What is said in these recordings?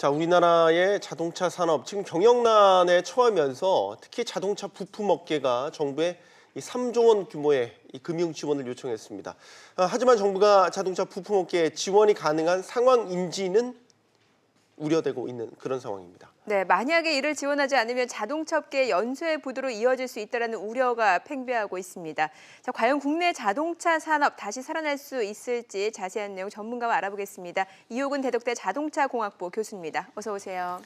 자, 우리나라의 자동차 산업 지금 경영난에 처하면서 특히 자동차 부품 업계가 정부에 이 3조 원 규모의 이 금융 지원을 요청했습니다. 하지만 정부가 자동차 부품 업계에 지원이 가능한 상황인지는 우려되고 있는 그런 상황입니다. 네, 만약에 이를 지원하지 않으면 자동차 업계의 연쇄 부도로 이어질 수 있다는 우려가 팽배하고 있습니다. 자, 과연 국내 자동차 산업 다시 살아날 수 있을지 자세한 내용 전문가와 알아보겠습니다. 이호근 대덕대 자동차공학부 교수입니다. 어서 오세요.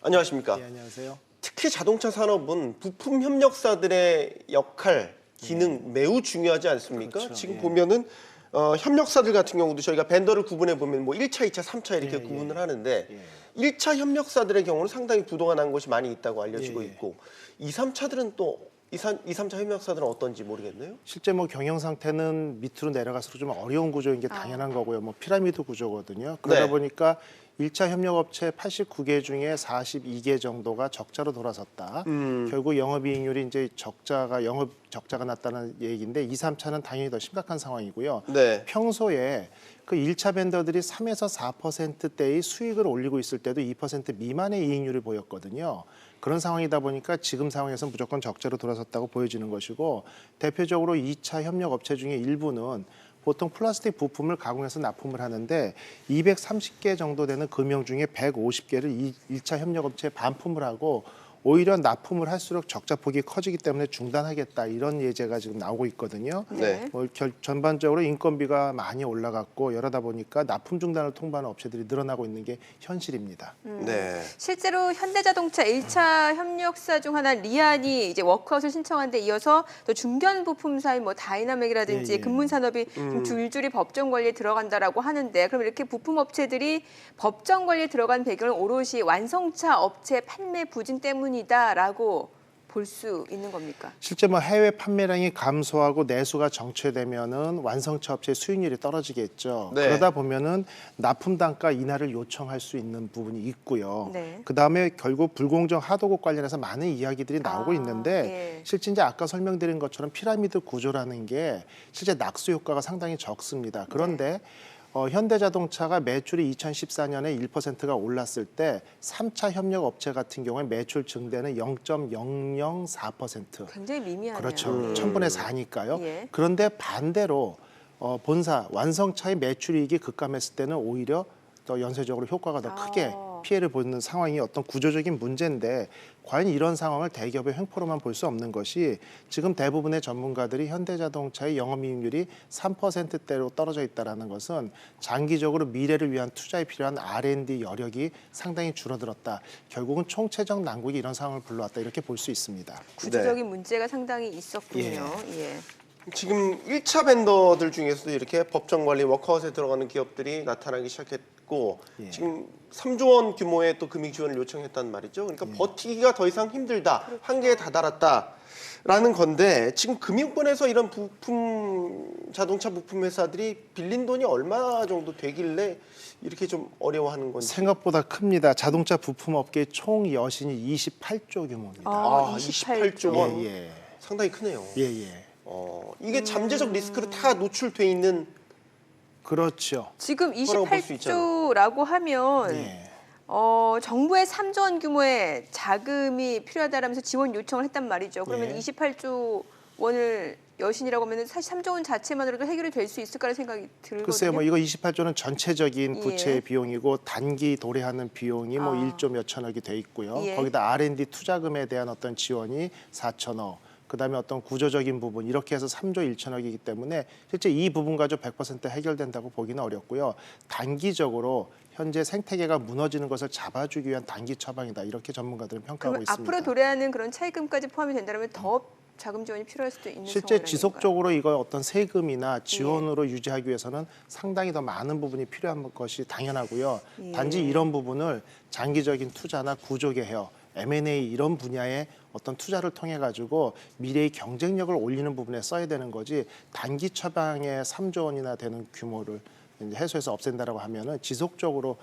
안녕하십니까? 네, 안녕하세요. 특히 자동차 산업은 부품 협력사들의 역할, 기능 매우 중요하지 않습니까? 그렇죠. 지금 예. 보면은 협력사들 같은 경우도 저희가 벤더를 구분해 보면 뭐 1차, 2차, 3차 이렇게 예, 구분을 예. 하는데 예. 1차 협력사들의 경우는 상당히 부도가 난 것이 많이 있다고 알려지고 예, 예. 있고 2, 3차들은 또 2, 3차 협력사들은 어떤지 모르겠네요. 실제 뭐 경영 상태는 밑으로 내려갈수록 좀 어려운 구조인 게 당연한 거고요. 뭐 피라미드 구조거든요. 그러다 네. 보니까 1차 협력업체 89개 중에 42개 정도가 적자로 돌아섰다. 결국 영업이익률이 이제 영업 적자가 났다는 얘기인데 2, 3차는 당연히 더 심각한 상황이고요. 네. 평소에 그 1차 벤더들이 3에서 4%대의 수익을 올리고 있을 때도 2% 미만의 이익률을 보였거든요. 그런 상황이다 보니까 지금 상황에서 무조건 적자로 돌아섰다고 보여지는 것이고 대표적으로 2차 협력업체 중에 일부는 보통 플라스틱 부품을 가공해서 납품을 하는데 230개 정도 되는 금형 중에 150개를 1차 협력업체에 반품을 하고 오히려 납품을 할수록 적자폭이 커지기 때문에 중단하겠다 이런 예제가 지금 나오고 있거든요. 네. 전반적으로 인건비가 많이 올라갔고 이러다 보니까 납품 중단을 통보하는 업체들이 늘어나고 있는 게 현실입니다. 네. 실제로 현대자동차 1차 협력사 중 하나 리안이 이제 워크아웃을 신청한 데 이어서 또 중견 부품사인 뭐 다이나믹이라든지 예, 예. 금문산업이 좀 줄줄이 법정 관리에 들어간다라고 하는데 그럼 이렇게 부품 업체들이 법정 관리에 들어간 배경은 오롯이 완성차 업체 판매 부진 때문이다라고 볼 수 있는 겁니까? 실제 뭐 해외 판매량이 감소하고 내수가 정체되면은 완성차 업체의 수익률이 떨어지겠죠. 네. 그러다 보면은 납품 단가 인하를 요청할 수 있는 부분이 있고요. 네. 그다음에 결국 불공정 하도급 관련해서 많은 이야기들이 나오고 있는데 예. 실제 이제 아까 설명드린 것처럼 피라미드 구조라는 게 실제 낙수 효과가 상당히 적습니다. 그런데 현대자동차가 매출이 2014년에 1%가 올랐을 때 3차 협력 업체 같은 경우에 매출 증대는 0.004%. 굉장히 미미하네요. 그렇죠. 1000분의 4니까요. 예. 그런데 반대로 본사 완성차의 매출이익이 급감했을 때는 오히려 또 연쇄적으로 효과가 더 크게 피해를 보는 상황이 어떤 구조적인 문제인데 과연 이런 상황을 대기업의 횡포로만 볼 수 없는 것이 지금 대부분의 전문가들이 현대자동차의 영업이익률이 3%대로 떨어져 있다는 것은 장기적으로 미래를 위한 투자에 필요한 R&D 여력이 상당히 줄어들었다. 결국은 총체적 난국이 이런 상황을 불러왔다 이렇게 볼 수 있습니다. 구조적인 문제가 상당히 있었군요. 예. 지금 1차 벤더들 중에서도 이렇게 법정 관리 워크아웃에 들어가는 기업들이 나타나기 시작했고 예. 지금 3조 원 규모의 또 금융 지원을 요청했단 말이죠. 그러니까 버티기가 더 이상 힘들다. 한계에 다다랐다라는 건데 지금 금융권에서 이런 자동차 부품 회사들이 빌린 돈이 얼마 정도 되길래 이렇게 좀 어려워하는 건지. 생각보다 큽니다. 자동차 부품 업계의 총 여신이 28조 규모입니다. 28조 원. 예. 상당히 크네요. 예. 이게 잠재적 리스크로 다 노출돼 있는 그렇죠. 지금 거라고 볼수 있잖아요. 28조라고 하면 예. 정부의 3조 원 규모의 자금이 필요하다라면서 지원 요청을 했단 말이죠. 그러면 예. 28조 원을 여신이라고 하면 사실 3조 원 자체만으로도 해결이 될 수 있을까라는 생각이 들거든요. 글쎄요, 뭐 이거 28조는 전체적인 부채 예. 비용이고 단기 도래하는 비용이 뭐 아. 1조 몇천억이 돼 있고요. 예. 거기다 R&D 투자금에 대한 어떤 지원이 4천억. 그다음에 어떤 구조적인 부분 이렇게 해서 3조 1천억이기 때문에 실제 이 부분 가지고 100% 해결된다고 보기는 어렵고요. 단기적으로 현재 생태계가 무너지는 것을 잡아주기 위한 단기 처방이다 이렇게 전문가들은 평가하고 그러면 있습니다. 앞으로 도래하는 그런 차입금까지 포함이 된다면 더 자금 지원이 필요할 수도 있는 실제 상황이라는 지속적으로 이거 어떤 세금이나 지원으로 유지하기 위해서는 상당히 더 많은 부분이 필요한 것이 당연하고요. 예. 단지 이런 부분을 장기적인 투자나 구조 개혁, M&A 이런 분야의 어떤 투자를 통해 가지고 미래의 경쟁력을 올리는 부분에 써야 되는 거지 단기 처방에 3조 원이나 되는 규모를 이제 해소해서 없앤다라고 하면은 지속적으로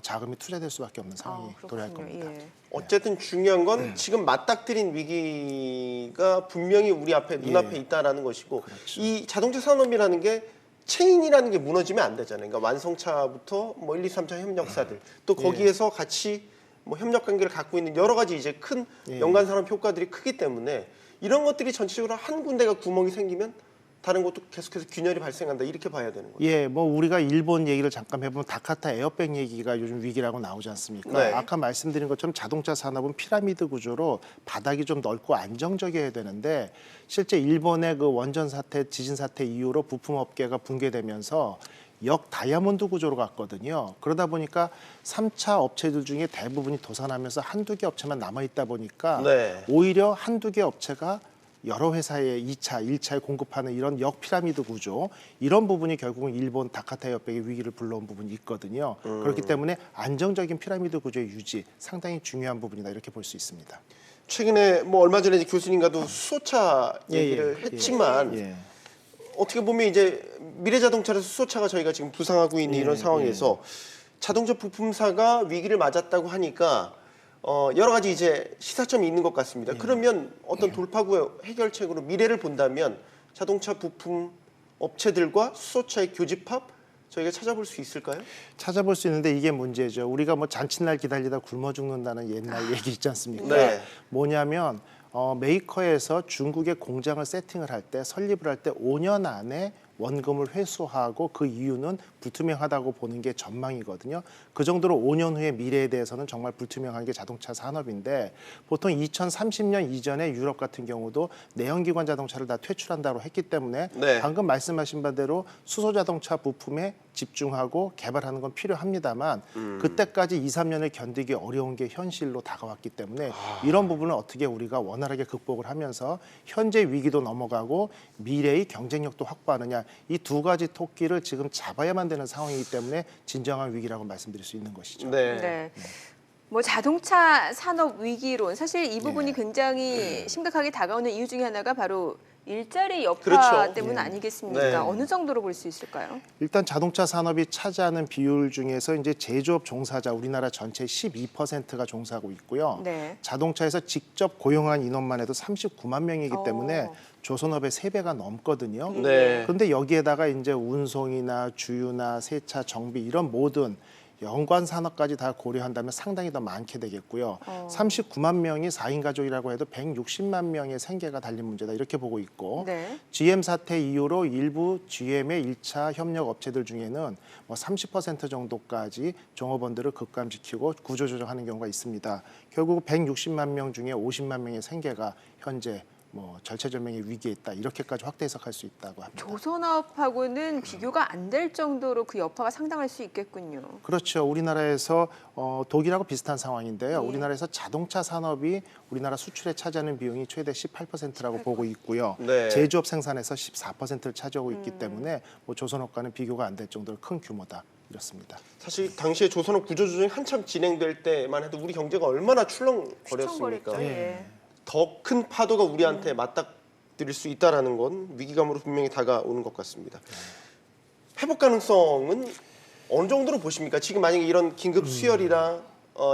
자금이 투자될 수밖에 없는 상황이 도래할 겁니다. 예. 어쨌든 중요한 건 지금 맞닥뜨린 위기가 분명히 우리 앞에 눈앞에 있다라는 것이고 그렇죠. 이 자동차 산업이라는 게 체인이라는 게 무너지면 안 되잖아요. 그러니까 완성차부터 뭐 1, 2, 3차 협력사들 또 거기에서 같이 뭐 협력 관계를 갖고 있는 여러 가지 이제 큰 연관 산업 효과들이 크기 때문에 이런 것들이 전체적으로 한 군데가 구멍이 생기면 다른 것도 계속해서 균열이 발생한다 이렇게 봐야 되는 거죠. 예, 뭐 우리가 일본 얘기를 잠깐 해보면 다카타 에어백 얘기가 요즘 위기라고 나오지 않습니까? 네. 아까 말씀드린 것처럼 자동차 산업은 피라미드 구조로 바닥이 좀 넓고 안정적이어야 되는데 실제 일본의 그 원전 사태, 지진 사태 이후로 부품 업계가 붕괴되면서 역 다이아몬드 구조로 갔거든요. 그러다 보니까 3차 업체들 중에 대부분이 도산하면서 한두 개 업체만 남아 있다 보니까 네. 오히려 한두 개 업체가 여러 회사에 2차, 1차에 공급하는 이런 역피라미드 구조 이런 부분이 결국은 일본 다카타 에어백의 위기를 불러온 부분이 있거든요. 그렇기 때문에 안정적인 피라미드 구조의 유지 상당히 중요한 부분이다 이렇게 볼 수 있습니다. 최근에 뭐 얼마 전에 이제 교수님과도 수소차 얘기를 했지만 예. 어떻게 보면 이제 미래자동차에서 수소차가 저희가 지금 부상하고 있는 이런 상황에서 자동차 부품사가 위기를 맞았다고 하니까 여러 가지 이제 시사점이 있는 것 같습니다. 그러면 어떤 돌파구 해결책으로 미래를 본다면 자동차 부품 업체들과 수소차의 교집합 저희가 찾아볼 수 있을까요? 찾아볼 수 있는데 이게 문제죠. 우리가 뭐 잔칫날 기다리다 굶어 죽는다는 옛날 얘기 있지 않습니까? 네. 뭐냐면 메이커에서 중국에 공장을 세팅을 할 때 설립을 할 때 5년 안에 원금을 회수하고 그 이유는 불투명하다고 보는 게 전망이거든요. 그 정도로 5년 후의 미래에 대해서는 정말 불투명한 게 자동차 산업인데 보통 2030년 이전에 유럽 같은 경우도 내연기관 자동차를 다 퇴출한다고 했기 때문에 네. 방금 말씀하신 바대로 수소 자동차 부품에 집중하고 개발하는 건 필요합니다만 그때까지 2, 3년을 견디기 어려운 게 현실로 다가왔기 때문에 이런 부분을 어떻게 우리가 원활하게 극복을 하면서 현재 위기도 넘어가고 미래의 경쟁력도 확보하느냐 이 두 가지 토끼를 지금 잡아야만 되는 상황이기 때문에 진정한 위기라고 말씀드릴 수 있는 것이죠. 네. 네. 뭐 자동차 산업 위기론 사실 이 부분이 굉장히 심각하게 다가오는 이유 중에 하나가 바로 일자리 여파 그렇죠. 때문 예. 아니겠습니까? 네. 어느 정도로 볼 수 있을까요? 일단 자동차 산업이 차지하는 비율 중에서 이제 제조업 종사자 우리나라 전체 12%가 종사하고 있고요. 네. 자동차에서 직접 고용한 인원만 해도 39만 명이기 때문에 어. 조선업의 3배가 넘거든요. 네. 그런데 여기에다가 이제 운송이나 주유나 세차, 정비 이런 모든 연관 산업까지 다 고려한다면 상당히 더 많게 되겠고요. 39만 명이 4인 가족이라고 해도 160만 명의 생계가 달린 문제다 이렇게 보고 있고 네. GM 사태 이후로 일부 GM의 1차 협력 업체들 중에는 뭐 30% 정도까지 종업원들을 급감시키고 구조조정하는 경우가 있습니다. 결국 160만 명 중에 50만 명의 생계가 현재 뭐 절체절명의 위기에 있다 이렇게까지 확대 해석할 수 있다고 합니다. 조선업하고는 비교가 안 될 정도로 그 여파가 상당할 수 있겠군요. 그렇죠. 우리나라에서 독일하고 비슷한 상황인데요. 예. 우리나라에서 자동차 산업이 우리나라 수출에 차지하는 비용이 최대 18%라고 보고 있고요. 네. 제조업 생산에서 14%를 차지하고 있기 때문에 뭐 조선업과는 비교가 안 될 정도로 큰 규모다. 이렇습니다. 사실 당시에 조선업 구조조정이 한참 진행될 때만 해도 우리 경제가 얼마나 출렁거렸습니까? 추천거렸죠. 예. 더 큰 파도가 우리한테 맞닥뜨릴 수 있다라는 건 위기감으로 분명히 다가오는 것 같습니다. 회복 가능성은 어느 정도로 보십니까? 지금 만약에 이런 긴급 수혈이나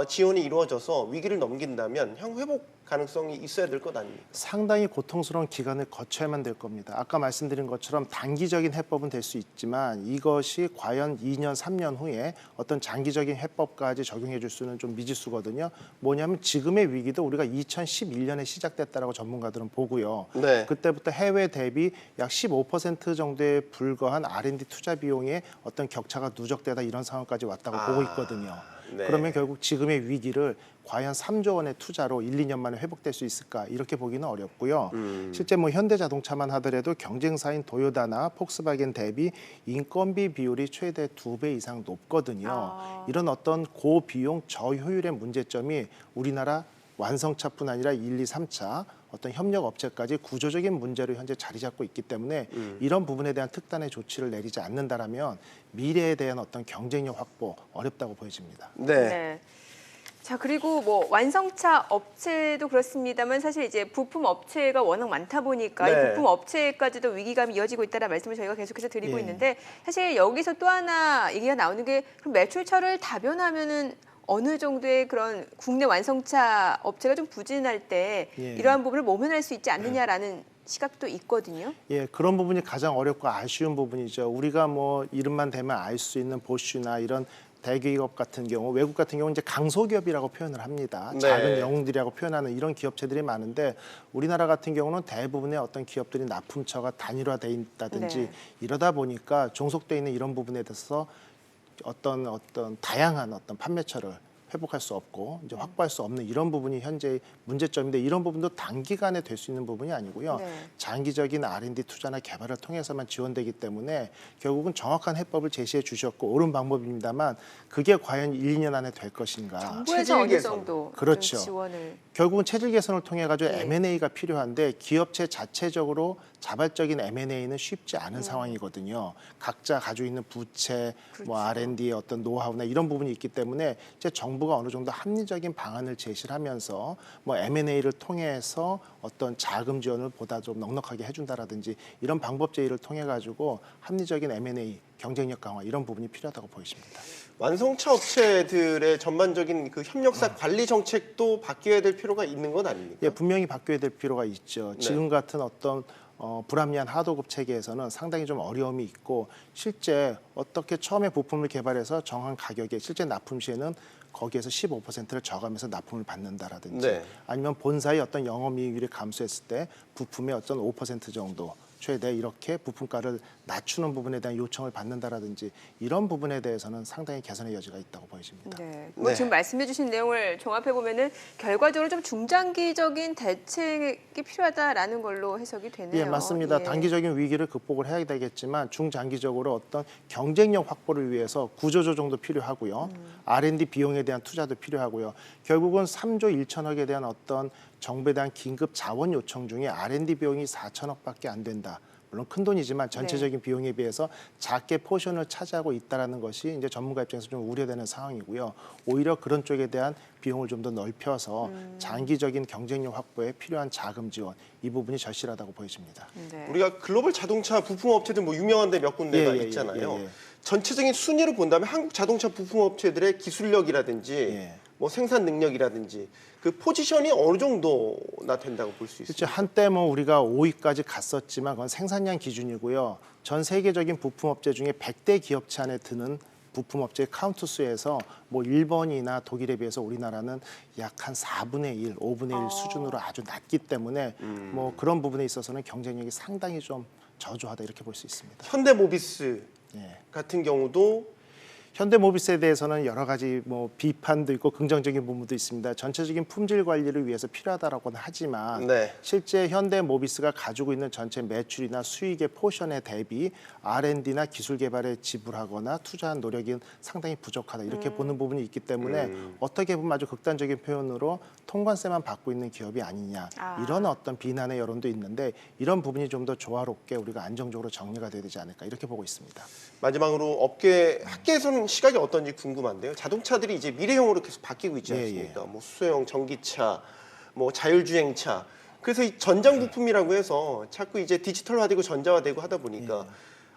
지원이 이루어져서 위기를 넘긴다면 향후 회복 가능성이 있어야 될 것 아닙니까? 상당히 고통스러운 기간을 거쳐야만 될 겁니다. 아까 말씀드린 것처럼 단기적인 해법은 될 수 있지만 이것이 과연 2년, 3년 후에 어떤 장기적인 해법까지 적용해 줄 수는 좀 미지수거든요. 뭐냐면 지금의 위기도 우리가 2011년에 시작됐다라고 전문가들은 보고요. 네. 그때부터 해외 대비 약 15% 정도에 불과한 R&D 투자 비용의 어떤 격차가 누적되다 이런 상황까지 왔다고 보고 있거든요. 네. 그러면 결국 지금의 위기를 과연 3조 원의 투자로 1, 2년 만에 회복될 수 있을까 이렇게 보기는 어렵고요. 실제 뭐 현대자동차만 하더라도 경쟁사인 도요다나 폭스바겐 대비 인건비 비율이 최대 2배 이상 높거든요. 이런 어떤 고비용 저효율의 문제점이 우리나라 완성차뿐 아니라 1, 2, 3차 어떤 협력 업체까지 구조적인 문제로 현재 자리 잡고 있기 때문에 이런 부분에 대한 특단의 조치를 내리지 않는다라면 미래에 대한 어떤 경쟁력 확보 어렵다고 보여집니다. 네. 네. 자, 그리고 뭐 완성차 업체도 그렇습니다만 사실 이제 부품 업체가 워낙 많다 보니까 네. 이 부품 업체까지도 위기감이 이어지고 있다는 말씀을 저희가 계속해서 드리고 예. 있는데 사실 여기서 또 하나 얘기가 나오는 게 그럼 매출처를 다변하면은 어느 정도의 그런 국내 완성차 업체가 좀 부진할 때 예. 이러한 부분을 모면할 수 있지 않느냐라는 시각도 있거든요. 예, 그런 부분이 가장 어렵고 아쉬운 부분이죠. 우리가 뭐 이름만 대면 알 수 있는 보쉬나 이런 대기업 같은 경우, 외국 같은 경우 이제 강소기업이라고 표현을 합니다. 네. 작은 영웅들이라고 표현하는 이런 기업체들이 많은데 우리나라 같은 경우는 대부분의 어떤 기업들이 납품처가 단일화돼 있다든지 네. 이러다 보니까 종속돼 있는 이런 부분에 대해서 어떤 다양한 어떤 판매처를 회복할 수 없고 이제 확보할 수 없는 이런 부분이 현재의 문제점인데 이런 부분도 단기간에 될 수 있는 부분이 아니고요. 네. 장기적인 R&D 투자나 개발을 통해서만 지원되기 때문에 결국은 정확한 해법을 제시해 주셨고 옳은 방법입니다만 그게 과연 1, 2년 안에 될 것인가. 정부에서 체질 어느 개선. 정도 그렇죠. 지원을 결국은 체질 개선을 통해 가지고 네. M&A가 필요한데 기업체 자체적으로 자발적인 M&A는 쉽지 않은 상황이거든요. 각자 가지고 있는 부채, 뭐 그렇죠. R&D의 어떤 노하우나 이런 부분이 있기 때문에 이제 정부가 어느 정도 합리적인 방안을 제시를 하면서 뭐 M&A를 통해서 어떤 자금 지원을 보다 좀 넉넉하게 해준다라든지 이런 방법 제의를 통해 가지고 합리적인 M&A 경쟁력 강화 이런 부분이 필요하다고 보여집니다. 완성차 업체들의 전반적인 그 협력사 관리 정책도 바뀌어야 될 필요가 있는 건 아닙니까? 예, 분명히 바뀌어야 될 필요가 있죠. 네. 지금 같은 어떤 불합리한 하도급 체계에서는 상당히 좀 어려움이 있고 실제 어떻게 처음에 부품을 개발해서 정한 가격에 실제 납품 시에는 거기에서 15%를 저감해서 납품을 받는다라든지 네. 아니면 본사의 어떤 영업이익률이 감소했을 때 부품의 어떤 5% 정도 최대 이렇게 부품가를 낮추는 부분에 대한 요청을 받는다라든지 이런 부분에 대해서는 상당히 개선의 여지가 있다고 보여집니다. 네. 뭐 네. 지금 말씀해주신 내용을 종합해 보면은 결과적으로 좀 중장기적인 대책이 필요하다라는 걸로 해석이 되네요. 예, 맞습니다. 예. 단기적인 위기를 극복을 해야 되겠지만 중장기적으로 어떤 경쟁력 확보를 위해서 구조조정도 필요하고요. R&D 비용에 대한 투자도 필요하고요. 결국은 3조 1천억에 대한 어떤 정부에 대한 긴급 자원 요청 중에 R&D 비용이 4천억밖에 안 된다. 물론 큰 돈이지만 전체적인 비용에 비해서 작게 포션을 차지하고 있다는 것이 이제 전문가 입장에서 좀 우려되는 상황이고요. 오히려 그런 쪽에 대한 비용을 좀 더 넓혀서 장기적인 경쟁력 확보에 필요한 자금 지원 이 부분이 절실하다고 보여집니다. 네. 우리가 글로벌 자동차 부품 업체들 뭐 유명한 데 몇 군데가 있잖아요. 전체적인 순위를 본다면 한국 자동차 부품 업체들의 기술력이라든지 예. 뭐 생산 능력이라든지 그 포지션이 어느 정도나 된다고 볼 수 실제 있습니다. 한때 뭐 우리가 5위까지 갔었지만 그건 생산량 기준이고요. 전 세계적인 부품업체 중에 100대 기업체 안에 드는 부품업체 카운트 수에서 뭐 일본이나 독일에 비해서 우리나라는 약 한 4분의 1, 5분의 1 수준으로 아주 낮기 때문에 뭐 그런 부분에 있어서는 경쟁력이 상당히 좀 저조하다 이렇게 볼 수 있습니다. 현대모비스 예. 같은 경우도 현대모비스에 대해서는 여러 가지 뭐 비판도 있고 긍정적인 부분도 있습니다. 전체적인 품질 관리를 위해서 필요하다라고는 하지만 네. 실제 현대모비스가 가지고 있는 전체 매출이나 수익의 포션에 대비 R&D나 기술 개발에 지불하거나 투자한 노력이 상당히 부족하다 이렇게 보는 부분이 있기 때문에 어떻게 보면 아주 극단적인 표현으로 통관세만 받고 있는 기업이 아니냐 이런 어떤 비난의 여론도 있는데 이런 부분이 좀 더 조화롭게 우리가 안정적으로 정리가 돼야 되지 않을까 이렇게 보고 있습니다. 마지막으로 학계에서는 시각이 어떤지 궁금한데요. 자동차들이 이제 미래형으로 계속 바뀌고 있지 않습니까? 뭐 수소형 전기차, 뭐 자율주행차. 그래서 이 전장 부품이라고 해서 자꾸 이제 디지털화되고 전자화되고 하다 보니까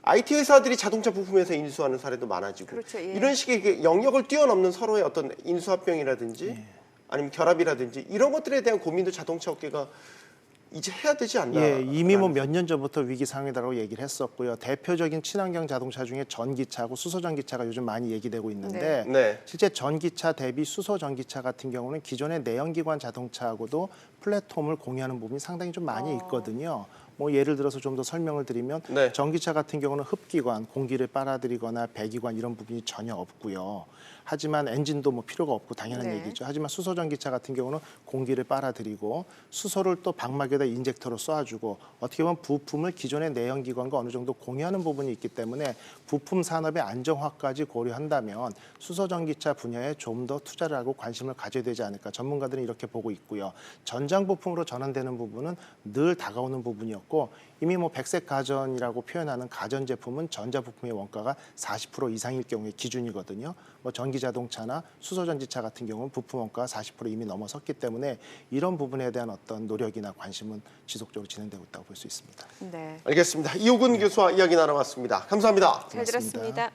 IT 회사들이 자동차 부품에서 인수하는 사례도 많아지고 그렇죠, 예. 이런 식의 영역을 뛰어넘는 서로의 어떤 인수합병이라든지 아니면 결합이라든지 이런 것들에 대한 고민도 자동차 업계가 이제 해야 되지 않나? 예, 이미 뭐 몇 년 전부터 위기 상황이다라고 얘기를 했었고요. 대표적인 친환경 자동차 중에 전기차하고 수소 전기차가 요즘 많이 얘기되고 있는데 네. 실제 전기차 대비 수소 전기차 같은 경우는 기존의 내연기관 자동차하고도 플랫폼을 공유하는 부분이 상당히 좀 많이 있거든요. 뭐 예를 들어서 좀 더 설명을 드리면 네. 전기차 같은 경우는 흡기관, 공기를 빨아들이거나 배기관 이런 부분이 전혀 없고요. 하지만 엔진도 뭐 필요가 없고 당연한 네. 얘기죠. 하지만 수소 전기차 같은 경우는 공기를 빨아들이고 수소를 또 방막에다 인젝터로 쏴주고 어떻게 보면 부품을 기존의 내연기관과 어느 정도 공유하는 부분이 있기 때문에 부품 산업의 안정화까지 고려한다면 수소 전기차 분야에 좀 더 투자를 하고 관심을 가져야 되지 않을까 전문가들은 이렇게 보고 있고요. 전장 부품으로 전환되는 부분은 늘 다가오는 부분이었고 이미 뭐 백색 가전이라고 표현하는 가전 제품은 전자 부품의 원가가 40% 이상일 경우에 기준이거든요. 뭐 전기 자동차나 수소 전지차 같은 경우는 부품 원가가 40% 이미 넘어섰기 때문에 이런 부분에 대한 어떤 노력이나 관심은 지속적으로 진행되고 있다고 볼 수 있습니다. 네. 알겠습니다. 이호근 교수와 이야기 나눠봤습니다. 감사합니다. 잘 들었습니다.